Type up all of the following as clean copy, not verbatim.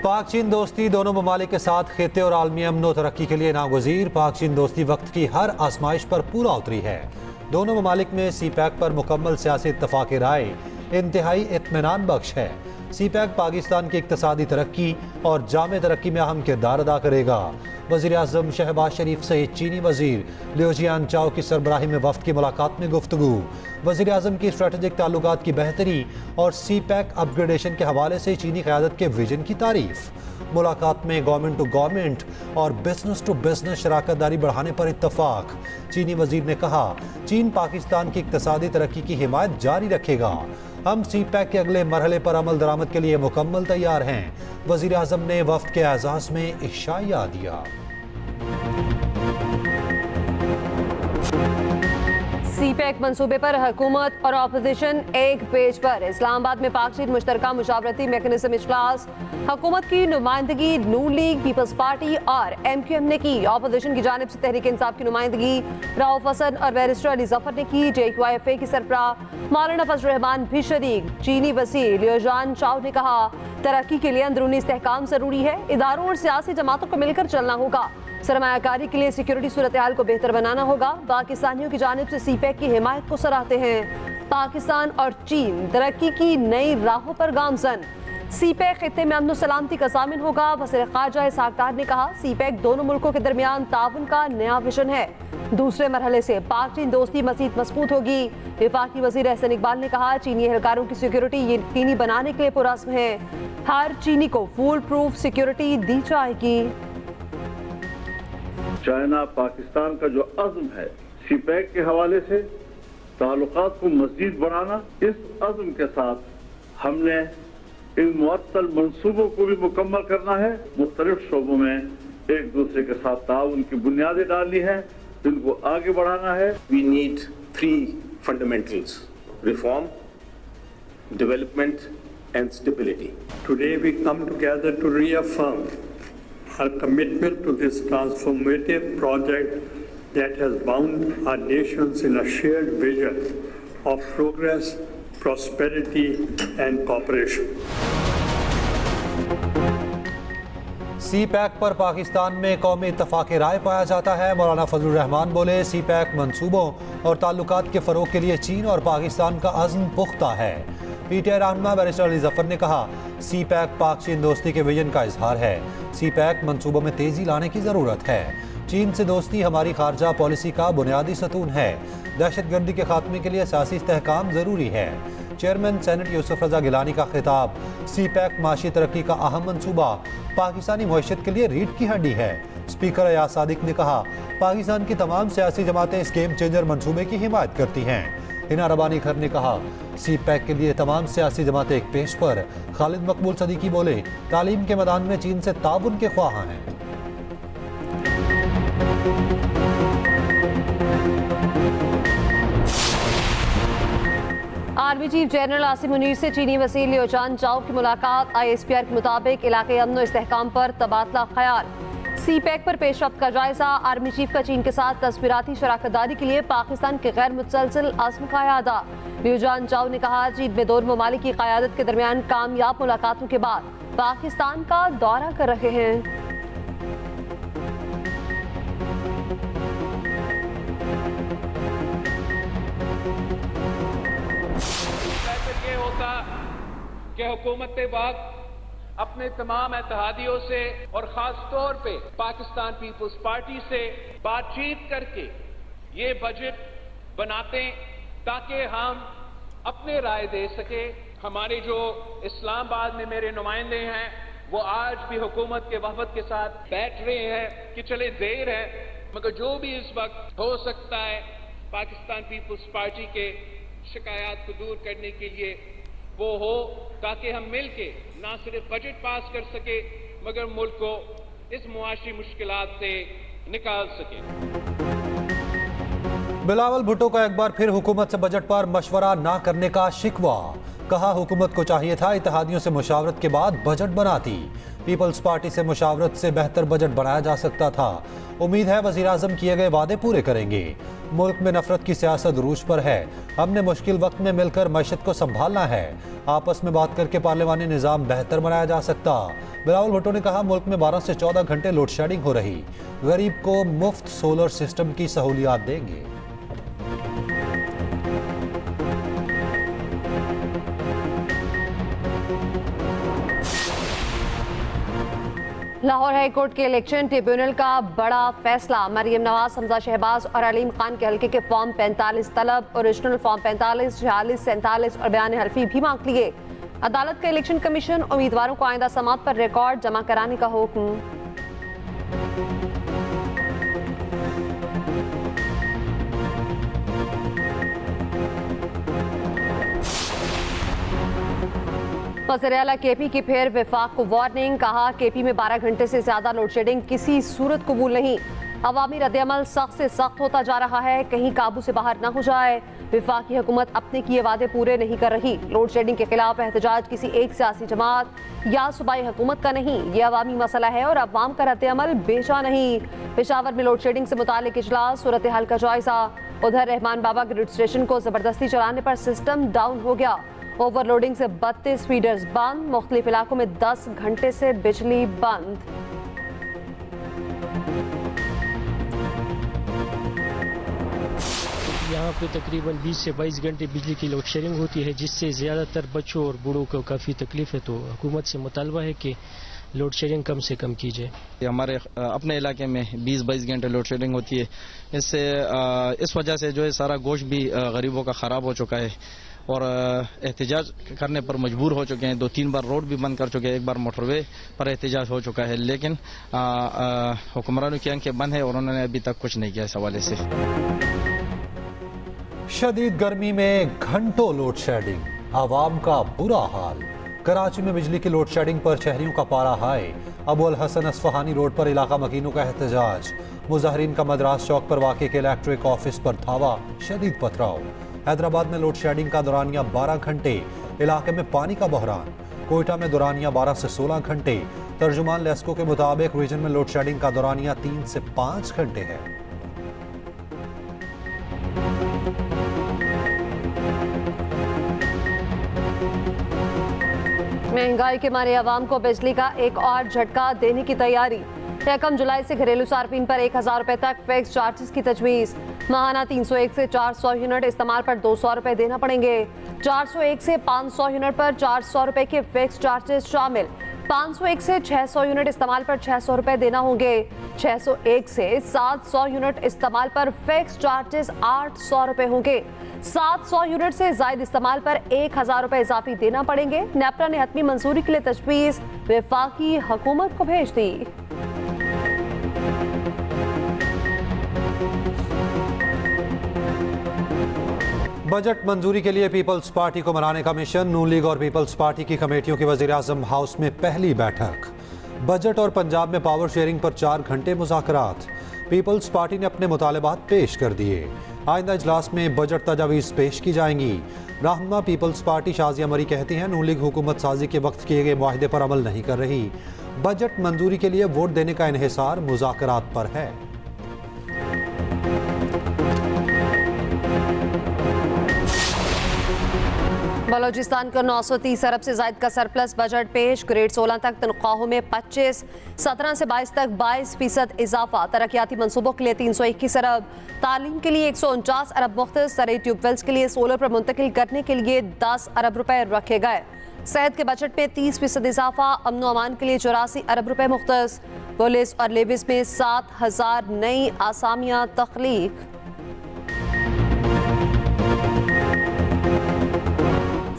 पाक चीन दोस्ती दोनों ममालिक के साथ खिते और आलमी अमन और तरक्की के लिए नागुज़ीर। पाक चीन दोस्ती वक्त की हर आजमाइश पर पूरा उतरी है। दोनों ममालिक में सी पैक पर मुकम्मल सियासी इत्तफाक राय इंतहाई इत्मीनान बख्श है। सी पैक पाकिस्तान की इक्तसादी तरक्की और जामे तरक्की में अहम किरदार अदा करेगा। वज़ीर आज़म शहबाज शरीफ से चीनी वज़ीर लियो जियानचाओ की सरबराही में वफ़द की मुलाकात में गुफ्तगू। वज़ीर आज़म की स्ट्रेटेजिक ताल्लुकात की बेहतरी और सी पैक अपग्रेडेशन के हवाले से चीनी क़यादत के विजन की तारीफ। मुलाकात में गवर्नमेंट टू गवर्नमेंट और बिजनेस टू बिजनेस शराकत दारी बढ़ाने पर इत्तफाक। चीनी वज़ीर ने कहा, चीन पाकिस्तान की इक्तसादी तरक्की की हिमायत जारी रखेगा। हम सी पैक के अगले मरहले पर अमल दरामद के लिए मुकम्मल तैयार हैं। वज़ीर आज़म ने वफ़द के एजाज़ में इशाया दिया। सी पैक मंसूबे पर हुकूमत और अपोजिशन एक पेज पर। इस्लामाबाद में पाक चीन मुश्तरका मुशावरती मैकेनिज्म इजलास। हुकूमत की नुमाइंदगी नून लीग, पीपल्स पार्टी और MQM ने की। अपोजिशन की जानिब से तहरीक इंसाफ की नुमाइंदगी रऊफ हसन और बैरिस्टर अली जफर ने की। JQIFA की सरबराह मौलाना फजल रहमान भी शरीक। चीनी वज़ीर लियो जियानचाओ ने कहा, तरक्की के लिए अंदरूनी इस्तेहकाम जरूरी है। इदारों और सियासी जमातों को मिलकर चलना होगा। सरमायाकारी के लिए सिक्योरिटी सूरत हाल को बेहतर बनाना होगा। पाकिस्तानियों की जानिब से सी पैक की हिमायत को सराहते हैं। पाकिस्तान और चीन तरक्की की नई राहों पर गामजन। सी पैक खित्ते में अमन सलामती का ज़ामिन होगा। वज़ीर ख़ारजा इस्हाक डार ने कहा, सी पैक दोनों मुल्कों के दरमियान ताउन का नया विजन है। दूसरे मरहले से पाक चीन दोस्ती मज़ीद मजबूत होगी। वफाकी वज़ीर एहसन इकबाल ने कहा, चीनी एहलकारों की सिक्योरिटी यकीनी बनाने के लिए पुरअज़्म है। हर चीनी को फुल प्रूफ सिक्योरिटी दी जाएगी। चाइना पाकिस्तान का जो अज़्म है सी पैक के हवाले से ताल्लुकात को मज़ीद बढ़ाना, इस अज़्म के साथ हमने इन मुअत्तल मंसूबों को भी मुकम्मल करना है। मुख्तलिफ शोबों में एक दूसरे के साथ ताउन की बुनियादें डालनी है, इनको आगे बढ़ाना है। We need three fundamentals: reform, development and stability. Today we come together to reaffirm our commitment to this transformative project that has bound our nations in a shared vision of progress, prosperity and cooperation. CPEC पर पाकिस्तान में कौमी इत्तफाक राय पाया जाता है। मौलाना फजल रहमान बोले, सी pack मंसूबों और ताल्लुकात के फ़रोग के लिए चीन और पाकिस्तान का अज़्म पुख्ता है। PTI रहनुमा बैरिस्टर अली जफर ने कहा, सी पैक पाक चीन दोस्ती के विजन का इजहार है। सी पैक मंसूबों में तेज़ी लाने की ज़रूरत है। चीन से दोस्ती हमारी खारजा पॉलिसी का बुनियादी सतून है। दहशतगर्दी के खात्मे के लिए सियासी इस्तेहकाम ज़रूरी है। चेयरमैन सेनेट यूसुफ रजा गिलानी का खिताब, सी पैक माशी तरक्की का अहम मंसूबा पाकिस्तानी मईशत के लिए रीढ़ की हड्डी है। स्पीकर अयाज सादिक ने कहा, पाकिस्तान की तमाम सियासी जमातें इस गेम चेंजर मंसूबे की हिमायत करती हैं। हिना रबानी खर ने कहा, सी पैक के लिए तमाम सियासी जमातें एक पेश पर। खालिद मकबूल सदीकी बोले, तालीम के मैदान में चीन से ताउन के ख्वाह हैं। Army chief general Asim Munir से चीनी वज़ीर लियो जियानचाओ की मुलाकात। ISPR के मुताबिक इलाके अमन और इस्तेहकाम पर तबादला ख्याल। सी पैक पर पेशरफ्त का जायजा। आर्मी चीफ का चीन के साथ तस्वीराती शराकतदारी के लिए पाकिस्तान के गैर मुतसलसल अज़्म का इआदा। लियो जियानचाओ ने कहा, चीन में दोनों ममालिक की क़यादत के दरमियान कामयाब मुलाकातों के बाद पाकिस्तान का दौरा कर रहे हैं। ये होता कि हुकूमत वक्त अपने तमाम इत्तेहादियों से और खास तौर पे पाकिस्तान पीपल्स पार्टी से बातचीत करके ये बजट बनाते ताकि हम अपने राय दे सके। हमारे जो इस्लामाबाद में मेरे नुमाइंदे हैं वो आज भी हुकूमत के वफद के साथ बैठ रहे हैं कि चले देर है मगर जो भी इस वक्त हो सकता है पाकिस्तान पीपल्स पार्टी के शिकायत को दूर करने के लिए वो हो, ताकि हम मिलके ना सिर्फ बजट पास कर सके मगर मुल्क को इस मुआशी मुश्किलात से निकाल सके। बिलावल भुट्टो का एक बार फिर हुकूमत से बजट पर मशवरा ना करने का शिकवा। कहा, हुकूमत को चाहिए था इत्तेहादियों से मुशावरत के बाद बजट बनाती। पीपल्स पार्टी से मुशावरत से बेहतर बजट बनाया जा सकता था। उम्मीद है वज़ीर आज़म किए गए वादे पूरे करेंगे। मुल्क में नफरत की सियासत रूज पर है। हमने मुश्किल वक्त में मिलकर मईशत को संभालना है। आपस में बात करके पार्लिमानी निज़ाम बेहतर बनाया जा सकता। बिलावल भुट्टो ने कहा, मुल्क में 12 से 14 घंटे लोड शेडिंग हो रही। गरीब को मुफ्त सोलर सिस्टम की सहूलियात देंगे। लाहौर हाई कोर्ट के इलेक्शन ट्रिब्यूनल का बड़ा फैसला। मरियम नवाज, हमजा शहबाज और अलीम खान के हल्के के फॉर्म 45 तलब, ओरिजिनल फॉर्म 45, 46, 47 और बयान हल्फी भी मांग लिए। अदालत का इलेक्शन कमीशन उम्मीदवारों को आइंदा समात पर रिकॉर्ड जमा कराने का हुक्म। वज़ीर-ए-आला केपी की फिर विफाक को वार्निंग। कहा, केपी में 12 घंटे से ज्यादा लोड शेडिंग किसी सूरत कबूल नहीं। अवामी रद्द-ए-अमल सख्त से सख्त होता जा रहा है, कहीं काबू से बाहर ना हो जाए। विफाकी हुकूमत अपने किए वादे पूरे नहीं कर रही। लोड शेडिंग के खिलाफ एहतजाज किसी एक सियासी जमात या सूबाई हुकूमत का नहीं, ये अवामी मसला है और अवाम का रद्द-ए-अमल बेजा नहीं। पेशावर में लोड शेडिंग से मुतालिक इजलास, सूरत हाल का जायजा। उधर रहमान बाबा ग्रिड स्टेशन को जबरदस्ती चलाने पर सिस्टम डाउन हो गया। ओवरलोडिंग से 32 फीडर्स बंद। मुख्तलिफ इलाकों में 10 घंटे से बिजली बंद। यहाँ पे तकरीबन 20 से 22 घंटे बिजली की लोड शेडिंग होती है, जिससे ज़्यादातर बच्चों और बूढ़ों को काफ़ी तकलीफ है। तो हुकूमत से मुतालबा है कि लोड शेडिंग कम से कम कीजिए। हमारे अपने इलाके में 20-22 घंटे लोड शेडिंग होती है। इससे इस वजह से जो है सारा गोश्त भी गरीबों का ख़राब हो चुका है और एहतजाज करने पर मजबूर हो चुके हैं। 2-3 बार रोड भी बंद कर चुके हैं, एक बार मोटरवे पर एहतजाज हो चुका है, लेकिन हुक्मरानों की आंखें बंद है और उन्होंने अभी तक कुछ नहीं किया इस हवाले से। शदीद गर्मी में घंटों लोड शेडिंग, आवाम का बुरा हाल। कराची में बिजली की लोड शेडिंग पर शहरियों का पारा हाई। अबुल हसन अस्फहानी रोड पर इलाका मकीनों का एहतजाज। मुजाहरीन का मद्रास चौक पर वाक़े के इलेक्ट्रिक ऑफिस पर धावा, शदीद पथराव। हैदराबाद में लोड शेडिंग का दौरानिया 12 घंटे, इलाके में पानी का बहरान। कोयटा में दौरानिया 12 से 16 घंटे। तर्जुमान लेस्को के मुताबिक रीजन में लोड शेडिंग का दौरानिया 3 से 5 घंटे है। महंगाई के मारे आवाम को बिजली का एक और झटका देने की तैयारी। 1 जुलाई से घरेलू सार्फिन पर 1000 रुपए तक फिक्स चार्जेस की तजवीज़। माहाना 301 से 400 यूनिट इस्तेमाल पर 200 रुपए देना पड़ेंगे। 401 से 500 यूनिट पर 400 रुपए के फिक्स चार्जेस शामिल। 501 से 600 यूनिट इस्तेमाल पर 600 रुपए देना होंगे। 601 से 700 यूनिट इस्तेमाल पर फिक्स चार्जेस 800 रुपए होंगे। 700 यूनिट से जायद इस्तेमाल पर 1000 रुपए इजाफी देना पड़ेंगे। नेपरा ने हतमी मंजूरी के लिए तजवीज़ वफाकी हुकूमत को भेज दी। बजट मंजूरी के लिए पीपल्स पार्टी को मनाने का मिशन। नून लीग और पीपल्स पार्टी की कमेटियों की वज़ीर आज़म हाउस में पहली बैठक। बजट और पंजाब में पावर शेयरिंग पर 4 घंटे मुज़ाकरात। पीपल्स पार्टी ने अपने मुतालबात पेश कर दिए। आइंदा इजलास में बजट तजावीज़ पेश की जाएंगी। रहनुमा पीपल्स पार्टी शाजिया मरी कहती हैं, नून लीग हुकूमत साजी के वक्त किए गए मुआहदे पर अमल नहीं कर रही। बजट मंजूरी के लिए वोट देने का इन्हिसार मुज़ाकरात पर है। बलोचिस्तान को 930 अरब से जायद का सरप्लस बजट पेश। ग्रेड 16 तक तनख्वाहों में 25, 17 से 22 तक 22% इजाफा। तरक्याती मंसूबों के लिए 321 अरब, तालीम के लिए 149 अरब मुख्तस, सरे ट्यूबवेल्स के लिए सोलर पर मुंतकिल करने के लिए 10 अरब रुपए रखे गए। सेहत के बजट में 30% इजाफा। अमन अमान के लिए 84 अरब रुपए मुख्तस। पुलिस और लेविस में 7000 नई आसामियां तख्लीक।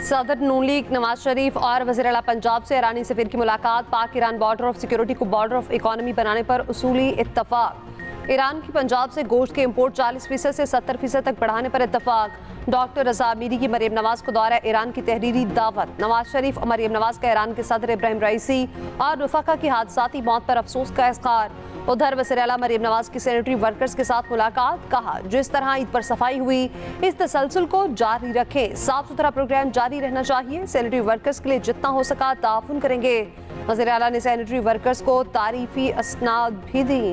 सदर नून लीग नवाज शरीफ और वज़ीर आला पंजाब से ईरानी सफीर की मुलाकात। पाक ईरान बॉर्डर ऑफ सिक्योरिटी को बॉर्डर ऑफ इकोनॉमी बनाने पर उसूली इत्तफाक। ईरान की पंजाब से गोश्त के इंपोर्ट 40% से 70% तक बढ़ाने पर इत्तफाक। डॉक्टर रजा अमीरी की मरीम नवाज को दौरा ईरान की तहरीरी दावत। नवाज शरीफ और मरीम नवाज का ईरान के सदर इब्राहिम रईसी और रफाका की हादसाती मौत पर अफसोस का इज़हार। उधर वज़ीर आला मरीम नवाज की सैनिटरी वर्कर्स के साथ मुलाकात। कहा, जिस तरह ईद पर सफाई हुई इस तसलसल को जारी रखें। साफ सुथरा प्रोग्राम जारी रहना चाहिए। सैनिटरी वर्कर्स के लिए जितना हो सका ताउन करेंगे। वज़ीर आला ने सैनिटरी वर्कर्स को तारीफी असनाद भी दी।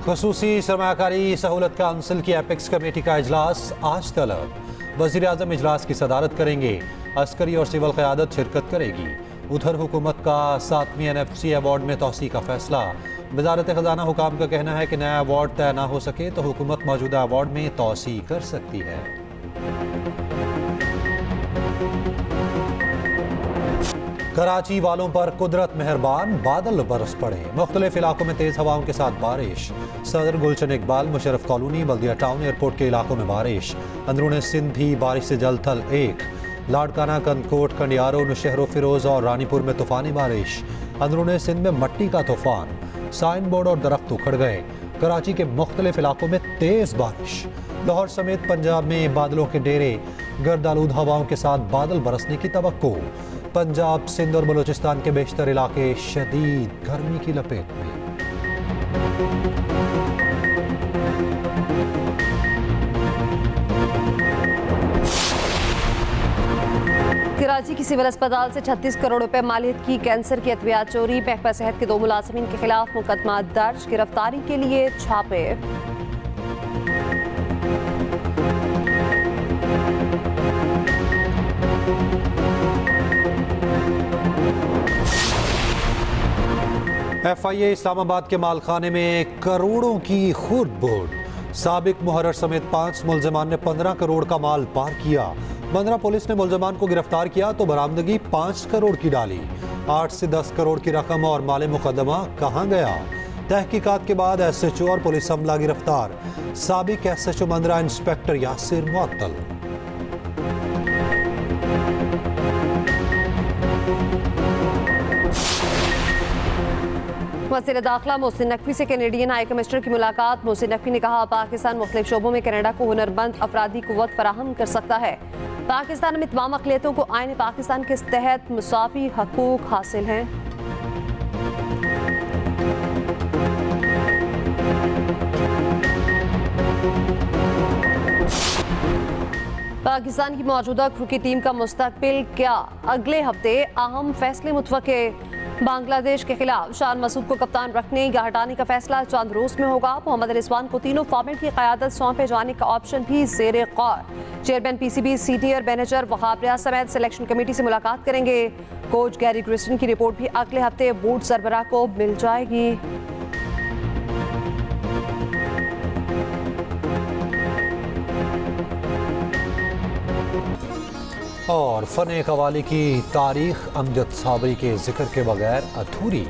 खसूसी सरमायाकारी सहूलत काउंसिल की एपेक्स कमेटी का इजलास आज तलब। वज़ीर आज़म इजलास की सदारत करेंगे। अस्करी और सिविल क़यादत शिरकत करेगी। उधर हुकूमत का 7वीं NFC अवार्ड में तौसी का फैसला। वज़ारत ख़जाना हुकाम का कहना है कि नया अवार्ड तय ना हो सके तो हुकूमत मौजूदा अवार्ड में तौसी कर सकती है। कराची वालों पर कुदरत मेहरबान, बादल बरस पड़े। मुख्तलिफ इलाकों में तेज हवाओं के साथ बारिश। सदर गुलशन इकबाल, मुशर्रफ कॉलोनी, बल्दिया टाउन, एयरपोर्ट के इलाकों में बारिश। अंदरूनी सिंध भी बारिश से जल थल 1। लाड़काना, कंदकोट, कंडियारो, नौशहरो फिरोज और रानीपुर में तूफानी बारिश। अंदरूनी सिंध में मट्टी का तूफान। साइन बोर्ड और दरख्त उखड़ गए। कराची के मुख्तलिफ इलाकों में तेज बारिश। लाहौर समेत पंजाब में बादलों के डेरे। गर्दालूद हवाओं के साथ बादल बरसने की तवक्को। पंजाब, सिंध और बलूचिस्तान के बेशतर इलाके शदीद गर्मी की लपेट में। कराची की सिविल अस्पताल से 36 करोड़ रुपए मालियत की कैंसर की अद्वियात चोरी। महकमा सेहत के 2 मुलाजिमीन के खिलाफ मुकदमा दर्ज। गिरफ्तारी के लिए छापे। FIA इस्लामाबाद के मालखाने में करोड़ों की खुर्द बुर्द। साबिक मुहर्रर समेत 5 मुल्जिमान ने 15 करोड़ का माल पार किया। बंदरा पुलिस ने मुल्जिमान को गिरफ्तार किया तो बरामदगी 5 करोड़ की डाली। 8 से 10 करोड़ की रकम और माले मुकदमा कहाँ गया? तहकीकात के बाद SHO और पुलिस अमला गिरफ्तार। साबिक SHO बंदरा इंस्पेक्टर यासिर मुअत्तल। वज़ीर दाखिला मोहसिन नकवी से कैनेडियन हाई कमिश्नर की मुलाकात। मोहसिन नकवी ने कहा पाकिस्तान मुख्तलिफ शोबों में कनाडा को हुनरमंद अफरादी कुव्वत फराहम कर सकता है। पाकिस्तान में तमाम अक़लियतों को आईन पाकिस्तान के तहत मुसावी हकूक़ हासिल हैं। पाकिस्तान की मौजूदा क्रिकेट टीम का मुस्तकबिल क्या? अगले हफ्ते अहम फैसले मुतवक्के। बांग्लादेश के खिलाफ शान मसूद को कप्तान रखने या हटाने का फैसला चंद रोज में होगा। मोहम्मद रिजवान को तीनों फॉर्मेट की क़यादत सौंपे जाने का ऑप्शन भी ज़ेरे गौर। Chairman PCB senior manager Wahab Riaz समेत सिलेक्शन कमेटी से मुलाकात करेंगे। कोच गैरी ग्रिस्टन की रिपोर्ट भी अगले हफ्ते बोर्ड सरबराह को मिल जाएगी। और फने कवाली की तारीख अमजद साबरी के जिक्र के बगैर अधूरी।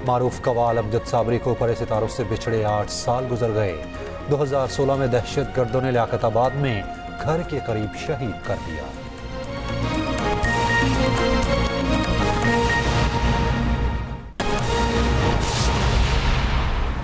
मारूफ कवाल अमजद साबरी को परे सितारों से बिछड़े 8 साल गुजर गए। 2016 में दहशत गर्दों ने लियाकताबाद में घर के करीब शहीद कर दिया।